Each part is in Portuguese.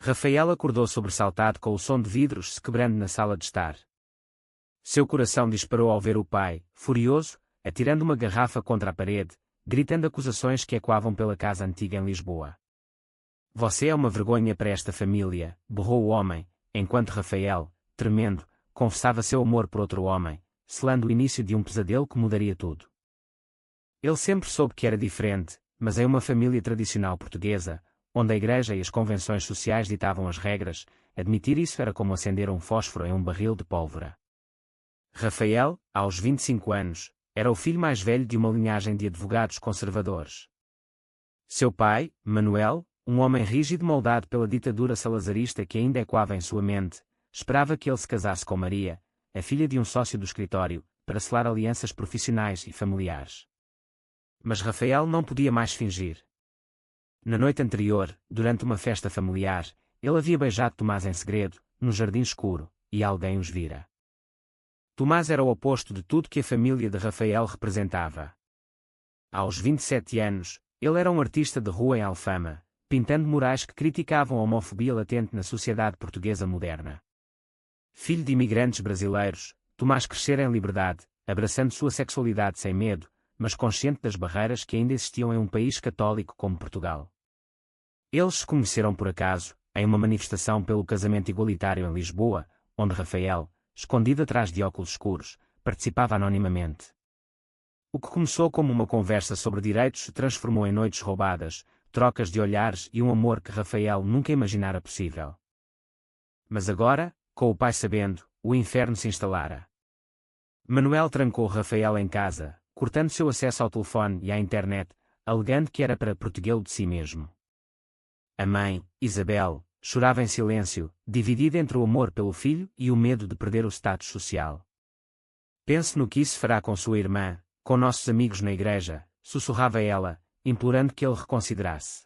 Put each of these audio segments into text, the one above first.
Rafael acordou sobressaltado com o som de vidros se quebrando na sala de estar. Seu coração disparou ao ver o pai, furioso, atirando uma garrafa contra a parede, gritando acusações que ecoavam pela casa antiga em Lisboa. Você é uma vergonha para esta família, berrou o homem, enquanto Rafael, tremendo, confessava seu amor por outro homem, selando o início de um pesadelo que mudaria tudo. Ele sempre soube que era diferente, mas em uma família tradicional portuguesa, onde a igreja e as convenções sociais ditavam as regras, admitir isso era como acender um fósforo em um barril de pólvora. Rafael, aos 25 anos, era o filho mais velho de uma linhagem de advogados conservadores. Seu pai, Manuel, um homem rígido moldado pela ditadura salazarista que ainda ecoava em sua mente, esperava que ele se casasse com Maria, a filha de um sócio do escritório, para selar alianças profissionais e familiares. Mas Rafael não podia mais fingir. Na noite anterior, durante uma festa familiar, ele havia beijado Tomás em segredo, no jardim escuro, e alguém os vira. Tomás era o oposto de tudo que a família de Rafael representava. Aos 27 anos, ele era um artista de rua em Alfama, pintando murais que criticavam a homofobia latente na sociedade portuguesa moderna. Filho de imigrantes brasileiros, Tomás crescera em liberdade, abraçando sua sexualidade sem medo, mas consciente das barreiras que ainda existiam em um país católico como Portugal. Eles se conheceram por acaso, em uma manifestação pelo casamento igualitário em Lisboa, onde Rafael, escondido atrás de óculos escuros, participava anonimamente. O que começou como uma conversa sobre direitos se transformou em noites roubadas, trocas de olhares e um amor que Rafael nunca imaginara possível. Mas agora, com o pai sabendo, o inferno se instalara. Manuel trancou Rafael em casa, cortando seu acesso ao telefone e à internet, alegando que era para protegê-lo de si mesmo. A mãe, Isabel, chorava em silêncio, dividida entre o amor pelo filho e o medo de perder o status social. Pense no que isso fará com sua irmã, com nossos amigos na igreja, sussurrava ela, implorando que ele reconsiderasse.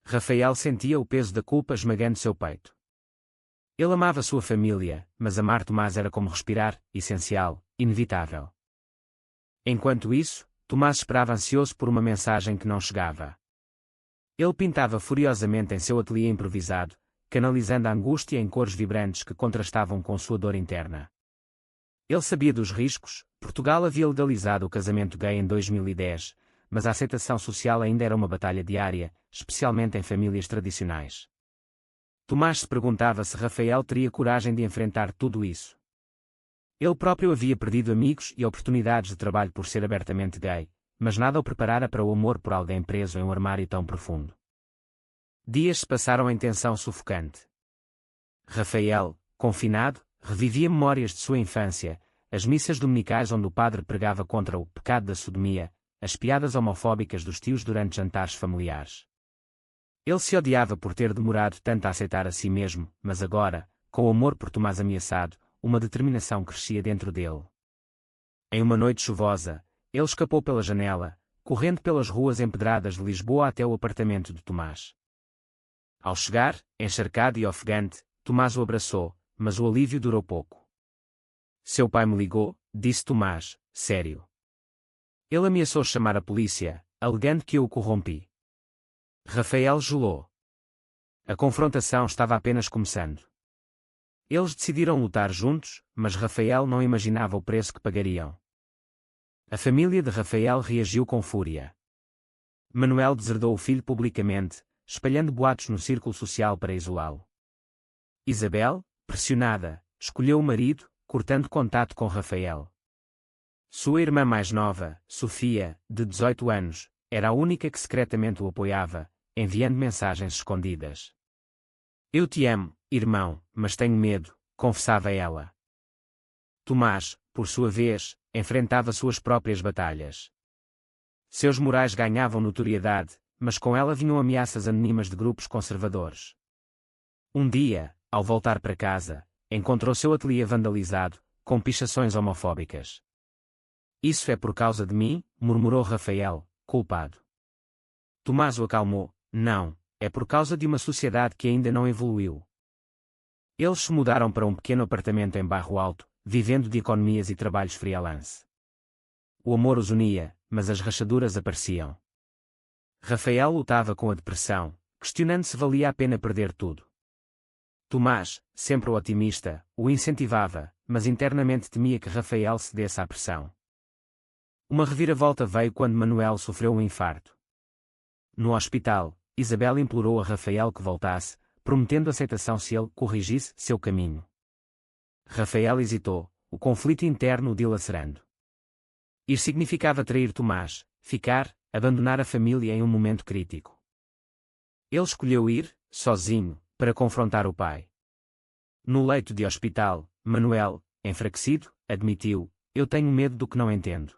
Rafael sentia o peso da culpa esmagando seu peito. Ele amava sua família, mas amar Tomás era como respirar, essencial, inevitável. Enquanto isso, Tomás esperava ansioso por uma mensagem que não chegava. Ele pintava furiosamente em seu ateliê improvisado, canalizando a angústia em cores vibrantes que contrastavam com sua dor interna. Ele sabia dos riscos. Portugal havia legalizado o casamento gay em 2010, mas a aceitação social ainda era uma batalha diária, especialmente em famílias tradicionais. Tomás se perguntava se Rafael teria coragem de enfrentar tudo isso. Ele próprio havia perdido amigos e oportunidades de trabalho por ser abertamente gay, mas nada o preparara para o amor por alguém preso em um armário tão profundo. Dias se passaram em tensão sufocante. Rafael, confinado, revivia memórias de sua infância, as missas dominicais onde o padre pregava contra o pecado da sodomia, as piadas homofóbicas dos tios durante jantares familiares. Ele se odiava por ter demorado tanto a aceitar a si mesmo, mas agora, com o amor por Tomás ameaçado, uma determinação crescia dentro dele. Em uma noite chuvosa, ele escapou pela janela, correndo pelas ruas empedradas de Lisboa até o apartamento de Tomás. Ao chegar, encharcado e ofegante, Tomás o abraçou, mas o alívio durou pouco. Seu pai me ligou, disse Tomás, sério. Ele ameaçou chamar a polícia, alegando que eu o corrompi. Rafael gelou. A confrontação estava apenas começando. Eles decidiram lutar juntos, mas Rafael não imaginava o preço que pagariam. A família de Rafael reagiu com fúria. Manuel deserdou o filho publicamente, espalhando boatos no círculo social para isolá-lo. Isabel, pressionada, escolheu o marido, cortando contato com Rafael. Sua irmã mais nova, Sofia, de 18 anos, era a única que secretamente o apoiava, enviando mensagens escondidas. Eu te amo, irmão, mas tenho medo, confessava ela. Tomás, por sua vez, enfrentava suas próprias batalhas. Seus morais ganhavam notoriedade, mas com ela vinham ameaças anônimas de grupos conservadores. Um dia, ao voltar para casa, encontrou seu ateliê vandalizado, com pichações homofóbicas. Isso é por causa de mim, murmurou Rafael, culpado. Tomás o acalmou, não, é por causa de uma sociedade que ainda não evoluiu. Eles se mudaram para um pequeno apartamento em Bairro Alto, vivendo de economias e trabalhos freelance. O amor os unia, mas as rachaduras apareciam. Rafael lutava com a depressão, questionando se valia a pena perder tudo. Tomás, sempre o otimista, o incentivava, mas internamente temia que Rafael cedesse à pressão. Uma reviravolta veio quando Manuel sofreu um infarto. No hospital, Isabel implorou a Rafael que voltasse, prometendo aceitação se ele corrigisse seu caminho. Rafael hesitou, o conflito interno o dilacerando. Ir significava trair Tomás, ficar, abandonar a família em um momento crítico. Ele escolheu ir, sozinho, para confrontar o pai. No leito de hospital, Manuel, enfraquecido, admitiu: "Eu tenho medo do que não entendo."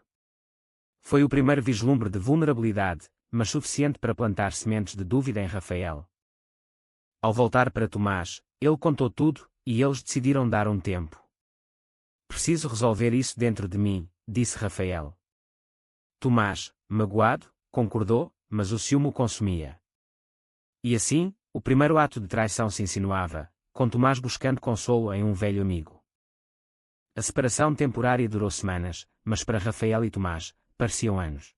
Foi o primeiro vislumbre de vulnerabilidade, mas suficiente para plantar sementes de dúvida em Rafael. Ao voltar para Tomás, ele contou tudo, e eles decidiram dar um tempo. "Preciso resolver isso dentro de mim", disse Rafael. Tomás, magoado, concordou, mas o ciúme o consumia. E assim, o primeiro ato de traição se insinuava, com Tomás buscando consolo em um velho amigo. A separação temporária durou semanas, mas para Rafael e Tomás, pareciam anos.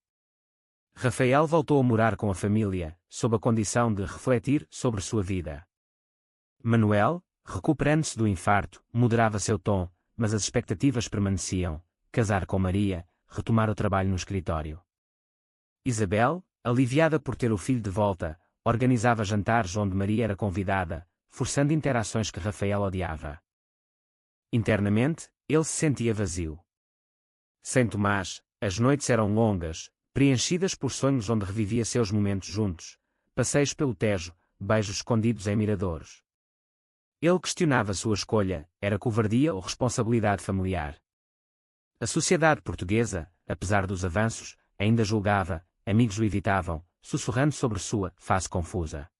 Rafael voltou a morar com a família, sob a condição de refletir sobre sua vida. Manuel, recuperando-se do infarto, moderava seu tom, mas as expectativas permaneciam: casar com Maria, retomar o trabalho no escritório. Isabel, aliviada por ter o filho de volta, organizava jantares onde Maria era convidada, forçando interações que Rafael odiava. Internamente, ele se sentia vazio. Sem Tomás, as noites eram longas, preenchidas por sonhos onde revivia seus momentos juntos, passeios pelo Tejo, beijos escondidos em miradouros. Ele questionava sua escolha: era covardia ou responsabilidade familiar? A sociedade portuguesa, apesar dos avanços, ainda julgava, amigos o evitavam, sussurrando sobre sua face confusa.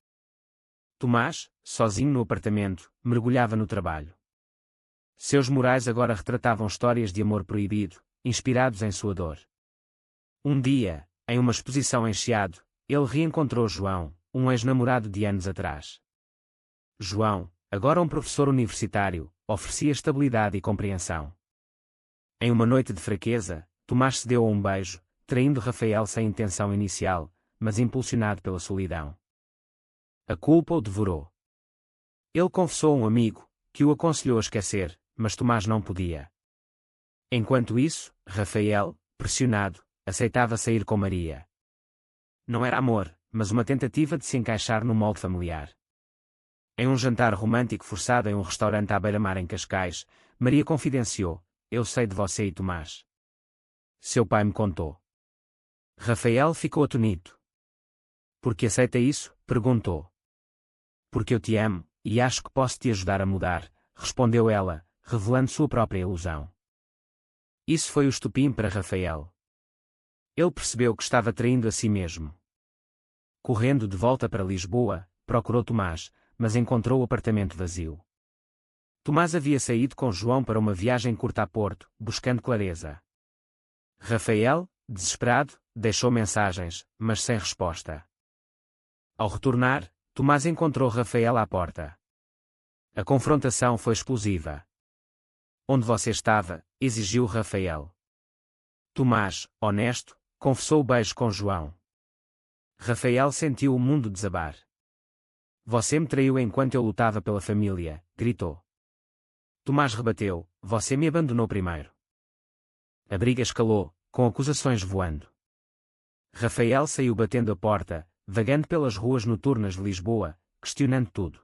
Tomás, sozinho no apartamento, mergulhava no trabalho. Seus murais agora retratavam histórias de amor proibido, inspirados em sua dor. Um dia, em uma exposição em Chiado, ele reencontrou João, um ex-namorado de anos atrás. João, agora um professor universitário, oferecia estabilidade e compreensão. Em uma noite de fraqueza, Tomás cedeu a um beijo, traindo Rafael sem intenção inicial, mas impulsionado pela solidão. A culpa o devorou. Ele confessou a um amigo, que o aconselhou a esquecer, mas Tomás não podia. Enquanto isso, Rafael, pressionado, aceitava sair com Maria. Não era amor, mas uma tentativa de se encaixar no molde familiar. Em um jantar romântico forçado em um restaurante à beira-mar em Cascais, Maria confidenciou: "Eu sei de você e Tomás." Seu pai me contou. Rafael ficou atónito. "Por que aceita isso?" perguntou. "Porque eu te amo, e acho que posso te ajudar a mudar", respondeu ela, revelando sua própria ilusão. Isso foi o estopim para Rafael. Ele percebeu que estava traindo a si mesmo. Correndo de volta para Lisboa, procurou Tomás, mas encontrou o apartamento vazio. Tomás havia saído com João para uma viagem curta a Porto, buscando clareza. Rafael, desesperado, deixou mensagens, mas sem resposta. Ao retornar, Tomás encontrou Rafael à porta. A confrontação foi explosiva. "Onde você estava?", exigiu Rafael. Tomás, honesto, confessou o beijo com João. Rafael sentiu o mundo desabar. "Você me traiu enquanto eu lutava pela família", gritou. Tomás rebateu: "Você me abandonou primeiro." A briga escalou, com acusações voando. Rafael saiu batendo a porta, vagando pelas ruas noturnas de Lisboa, questionando tudo.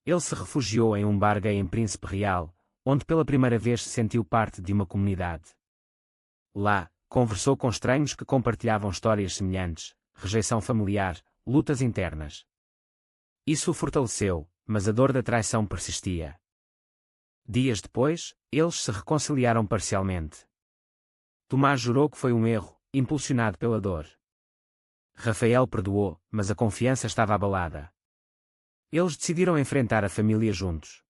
Ele se refugiou em um bar gay em Príncipe Real, onde pela primeira vez se sentiu parte de uma comunidade. Lá, conversou com estranhos que compartilhavam histórias semelhantes, rejeição familiar, lutas internas. Isso o fortaleceu, mas a dor da traição persistia. Dias depois, eles se reconciliaram parcialmente. Tomás jurou que foi um erro, impulsionado pela dor. Rafael perdoou, mas a confiança estava abalada. Eles decidiram enfrentar a família juntos.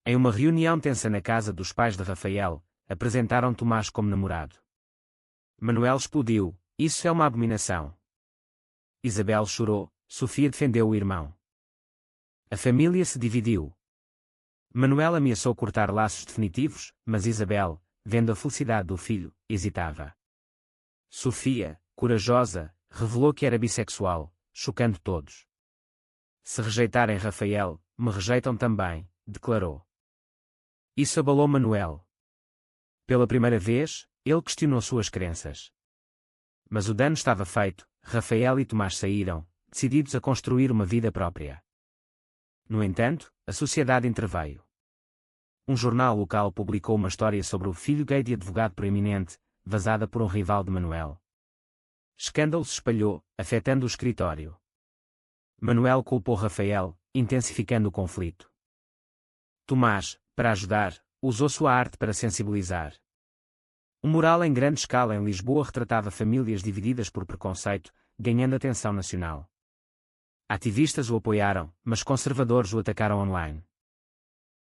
Em uma reunião tensa na casa dos pais de Rafael, apresentaram Tomás como namorado. Manuel explodiu: "Isso é uma abominação." Isabel chorou, Sofia defendeu o irmão. A família se dividiu. Manuel ameaçou cortar laços definitivos, mas Isabel, vendo a felicidade do filho, hesitava. Sofia, corajosa, revelou que era bissexual, chocando todos. Se rejeitarem Rafael, me rejeitam também, declarou. Isso abalou Manuel. Pela primeira vez, ele questionou suas crenças. Mas o dano estava feito. Rafael e Tomás saíram, decididos a construir uma vida própria. No entanto, a sociedade interveio. Um jornal local publicou uma história sobre o filho gay de advogado proeminente, vazada por um rival de Manuel. Escândalo se espalhou, afetando o escritório. Manuel culpou Rafael, intensificando o conflito. Tomás, para ajudar, usou sua arte para sensibilizar. Um mural em grande escala em Lisboa retratava famílias divididas por preconceito, ganhando atenção nacional. Ativistas o apoiaram, mas conservadores o atacaram online.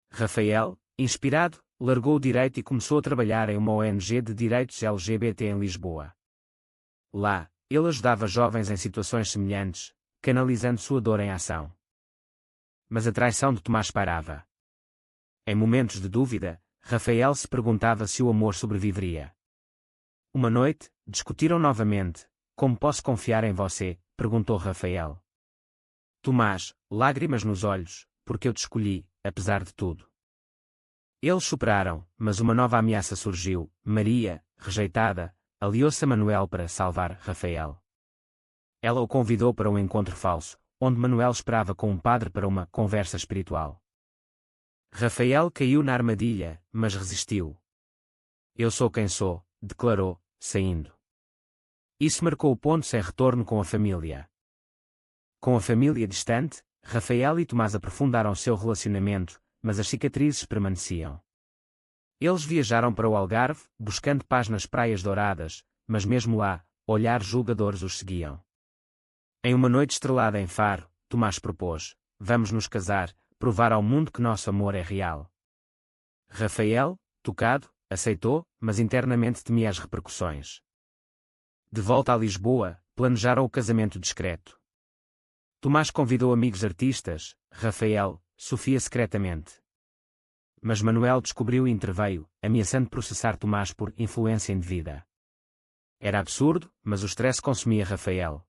Rafael, inspirado, largou o direito e começou a trabalhar em uma ONG de direitos LGBT em Lisboa. Lá, ele ajudava jovens em situações semelhantes, canalizando sua dor em ação. Mas a traição de Tomás pairava. Em momentos de dúvida, Rafael se perguntava se o amor sobreviveria. Uma noite, discutiram novamente. Como posso confiar em você? Perguntou Rafael. Tomás, lágrimas nos olhos, porque eu te escolhi, apesar de tudo. Eles superaram, mas uma nova ameaça surgiu. Maria, rejeitada, aliou-se a Manuel para salvar Rafael. Ela o convidou para um encontro falso, onde Manuel esperava com um padre para uma conversa espiritual. Rafael caiu na armadilha, mas resistiu. Eu sou quem sou, declarou, saindo. Isso marcou o ponto sem retorno com a família. Com a família distante, Rafael e Tomás aprofundaram seu relacionamento, mas as cicatrizes permaneciam. Eles viajaram para o Algarve, buscando paz nas praias douradas, mas mesmo lá, olhares julgadores os seguiam. Em uma noite estrelada em Faro, Tomás propôs: vamos nos casar, provar ao mundo que nosso amor é real. Rafael, tocado, aceitou, mas internamente temia as repercussões. De volta a Lisboa, planejaram o casamento discreto. Tomás convidou amigos artistas, Rafael, Sofia secretamente. Mas Manuel descobriu e interveio, ameaçando processar Tomás por influência indevida. Era absurdo, mas o stress consumia Rafael.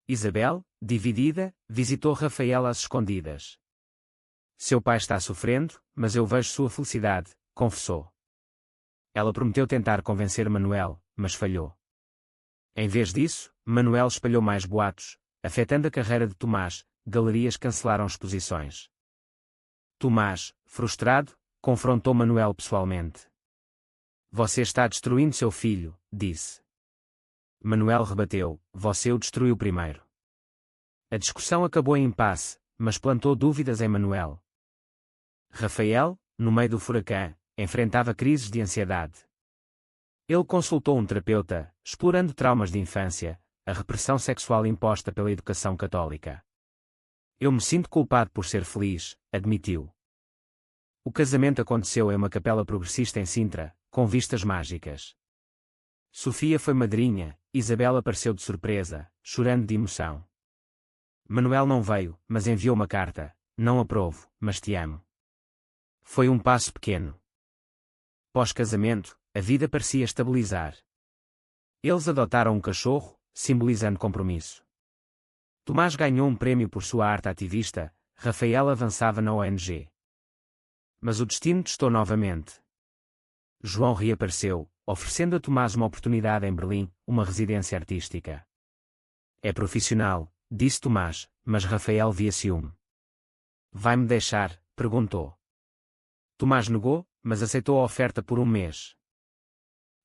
Isabel, dividida, visitou Rafael às escondidas. Seu pai está sofrendo, mas eu vejo sua felicidade, confessou. Ela prometeu tentar convencer Manuel, mas falhou. Em vez disso, Manuel espalhou mais boatos, afetando a carreira de Tomás. Galerias cancelaram exposições. Tomás, frustrado, confrontou Manuel pessoalmente. Você está destruindo seu filho, disse. Manuel rebateu: você o destruiu primeiro. A discussão acabou em impasse, mas plantou dúvidas em Manuel. Rafael, no meio do furacão, enfrentava crises de ansiedade. Ele consultou um terapeuta, explorando traumas de infância, a repressão sexual imposta pela educação católica. Eu me sinto culpado por ser feliz, admitiu. O casamento aconteceu em uma capela progressista em Sintra, com vistas mágicas. Sofia foi madrinha, Isabel apareceu de surpresa, chorando de emoção. Manuel não veio, mas enviou uma carta: não aprovo, mas te amo. Foi um passo pequeno. Pós-casamento, a vida parecia estabilizar. Eles adotaram um cachorro, simbolizando compromisso. Tomás ganhou um prêmio por sua arte ativista, Rafael avançava na ONG. Mas o destino testou novamente. João reapareceu, oferecendo a Tomás uma oportunidade em Berlim, uma residência artística. É profissional, disse Tomás, mas Rafael via ciúme. Vai-me deixar? Perguntou. Tomás negou, mas aceitou a oferta por um mês.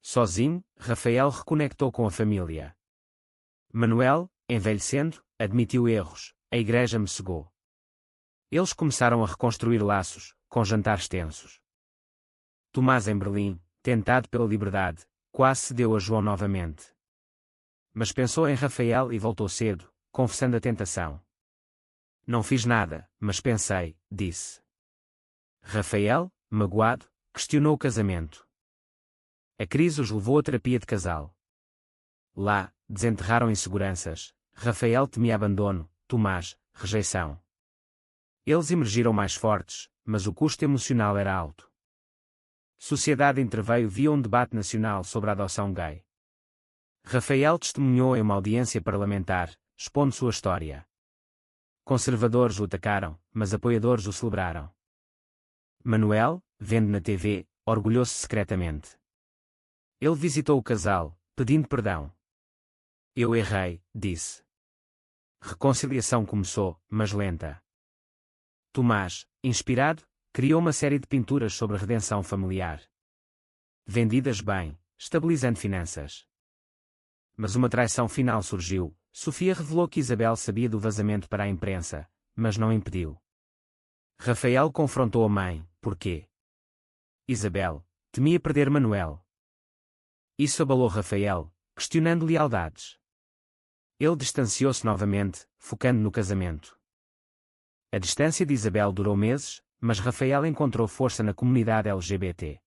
Sozinho, Rafael reconectou com a família. Manuel, envelhecendo, admitiu erros, a igreja me cegou. Eles começaram a reconstruir laços, com jantares tensos. Tomás em Berlim, tentado pela liberdade, quase cedeu a João novamente. Mas pensou em Rafael e voltou cedo, confessando a tentação. Não fiz nada, mas pensei, disse. Rafael, magoado, questionou o casamento. A crise os levou à terapia de casal. Lá, desenterraram inseguranças. Rafael temia abandono, Tomás, rejeição. Eles emergiram mais fortes, mas o custo emocional era alto. Sociedade interveio via um debate nacional sobre a adoção gay. Rafael testemunhou em uma audiência parlamentar, expondo sua história. Conservadores o atacaram, mas apoiadores o celebraram. Manuel, vendo na TV, orgulhou-se secretamente. Ele visitou o casal, pedindo perdão. Eu errei, disse. Reconciliação começou, mas lenta. Tomás, inspirado, criou uma série de pinturas sobre a redenção familiar. Vendidas bem, estabilizando finanças. Mas uma traição final surgiu. Sofia revelou que Isabel sabia do vazamento para a imprensa, mas não impediu. Rafael confrontou a mãe, porquê? Isabel temia perder Manuel. Isso abalou Rafael, questionando lealdades. Ele distanciou-se novamente, focando no casamento. A distância de Isabel durou meses, mas Rafael encontrou força na comunidade LGBT.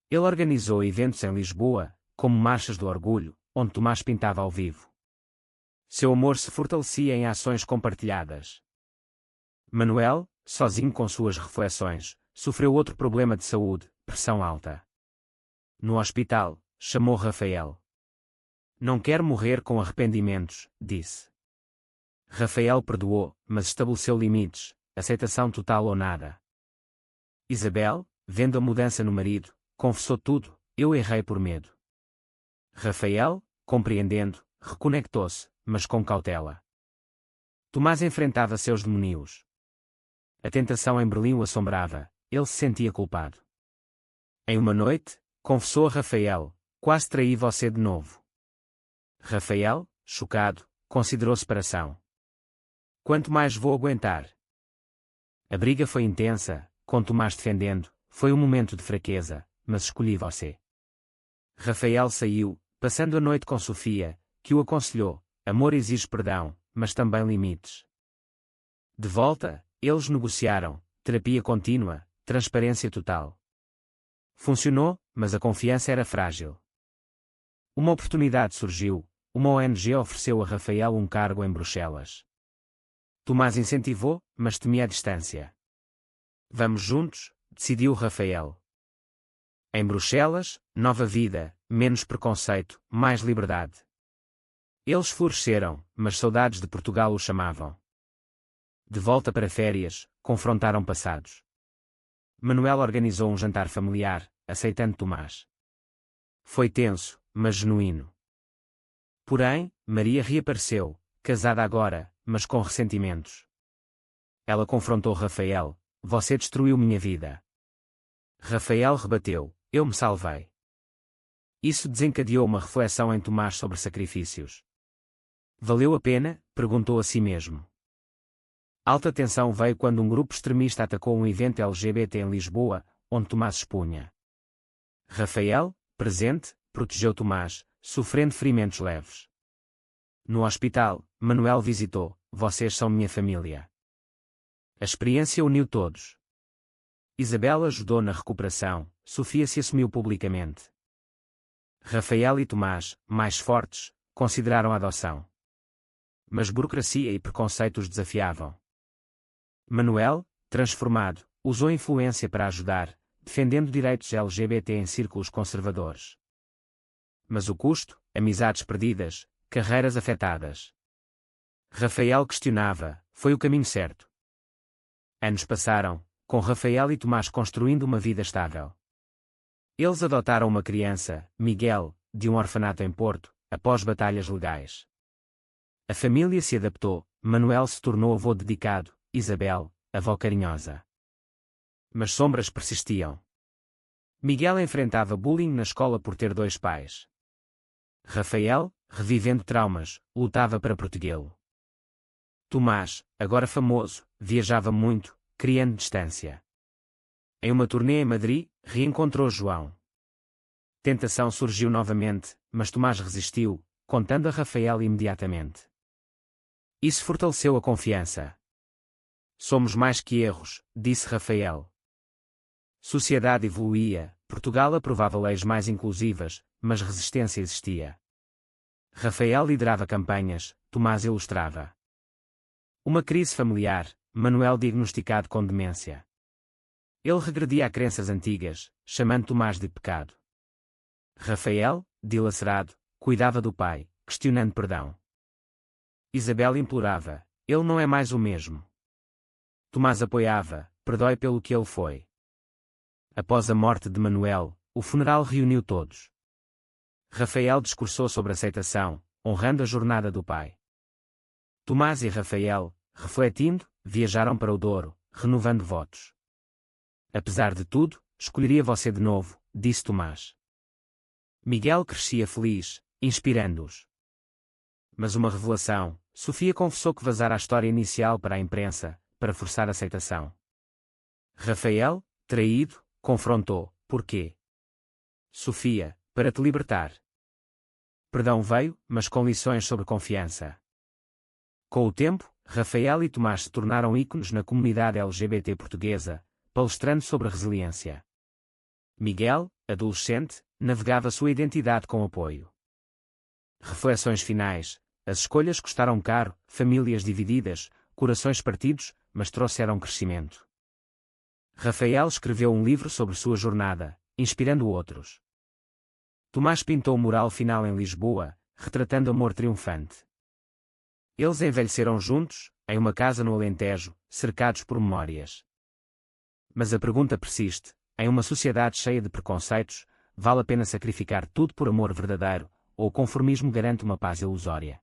Ele organizou eventos em Lisboa, como Marchas do Orgulho, onde Tomás pintava ao vivo. Seu amor se fortalecia em ações compartilhadas. Manuel, sozinho com suas reflexões, sofreu outro problema de saúde, pressão alta. No hospital, chamou Rafael. Não quero morrer com arrependimentos, disse. Rafael perdoou, mas estabeleceu limites, aceitação total ou nada. Isabel, vendo a mudança no marido, confessou tudo, eu errei por medo. Rafael, compreendendo, reconectou-se, mas com cautela. Tomás enfrentava seus demónios. A tentação em Berlim o assombrava, ele se sentia culpado. Em uma noite, confessou a Rafael, quase traí você de novo. Rafael, chocado, considerou separação. Quanto mais vou aguentar? A briga foi intensa, com Tomás defendendo, foi um momento de fraqueza, mas escolhi você. Rafael saiu, passando a noite com Sofia, que o aconselhou, amor exige perdão, mas também limites. De volta, eles negociaram, terapia contínua, transparência total. Funcionou, mas a confiança era frágil. Uma oportunidade surgiu, uma ONG ofereceu a Rafael um cargo em Bruxelas. Tomás incentivou, mas temia a distância. Vamos juntos, decidiu Rafael. Em Bruxelas, nova vida, menos preconceito, mais liberdade. Eles floresceram, mas saudades de Portugal o chamavam. De volta para férias, confrontaram passados. Manuel organizou um jantar familiar, aceitando Tomás. Foi tenso, mas genuíno. Porém, Maria reapareceu, casada agora, mas com ressentimentos. Ela confrontou Rafael, você destruiu minha vida. Rafael rebateu, eu me salvei. Isso desencadeou uma reflexão em Tomás sobre sacrifícios. Valeu a pena? Perguntou a si mesmo. Alta tensão veio quando um grupo extremista atacou um evento LGBT em Lisboa, onde Tomás expunha. Rafael, presente, protegeu Tomás, sofrendo ferimentos leves. No hospital, Manuel visitou, vocês são minha família. A experiência uniu todos. Isabel ajudou na recuperação, Sofia se assumiu publicamente. Rafael e Tomás, mais fortes, consideraram a adoção. Mas burocracia e preconceitos desafiavam. Manuel, transformado, usou a influência para ajudar, defendendo direitos LGBT em círculos conservadores. Mas o custo, amizades perdidas, carreiras afetadas. Rafael questionava, foi o caminho certo. Anos passaram, com Rafael e Tomás construindo uma vida estável. Eles adotaram uma criança, Miguel, de um orfanato em Porto, após batalhas legais. A família se adaptou, Manuel se tornou avô dedicado, Isabel, avó carinhosa. Mas sombras persistiam. Miguel enfrentava bullying na escola por ter dois pais. Rafael, revivendo traumas, lutava para protegê-lo. Tomás, agora famoso, viajava muito, criando distância. Em uma turnê em Madrid, reencontrou João. Tentação surgiu novamente, mas Tomás resistiu, contando a Rafael imediatamente. Isso fortaleceu a confiança. Somos mais que erros, disse Rafael. Sociedade evoluía, Portugal aprovava leis mais inclusivas, mas resistência existia. Rafael liderava campanhas, Tomás ilustrava. Uma crise familiar, Manuel diagnosticado com demência. Ele regredia a crenças antigas, chamando Tomás de pecado. Rafael, dilacerado, cuidava do pai, questionando perdão. Isabel implorava, Ele não é mais o mesmo. Tomás apoiava, perdoe pelo que ele foi. Após a morte de Manuel, o funeral reuniu todos. Rafael discursou sobre aceitação, honrando a jornada do pai. Tomás e Rafael, refletindo, viajaram para o Douro, renovando votos. Apesar de tudo, escolheria você de novo, disse Tomás. Miguel crescia feliz, inspirando-os. Mas uma revelação, Sofia confessou que vazara a história inicial para a imprensa, para forçar a aceitação. Rafael, traído, confrontou, porquê? Sofia, para te libertar. Perdão veio, mas com lições sobre confiança. Com o tempo, Rafael e Tomás se tornaram ícones na comunidade LGBT portuguesa, palestrando sobre resiliência. Miguel, adolescente, navegava sua identidade com apoio. Reflexões finais: as escolhas custaram caro, famílias divididas, corações partidos, mas trouxeram crescimento. Rafael escreveu um livro sobre sua jornada, inspirando outros. Tomás pintou o mural final em Lisboa, retratando amor triunfante. Eles envelheceram juntos, em uma casa no Alentejo, cercados por memórias. Mas a pergunta persiste: em uma sociedade cheia de preconceitos, vale a pena sacrificar tudo por amor verdadeiro, ou o conformismo garante uma paz ilusória?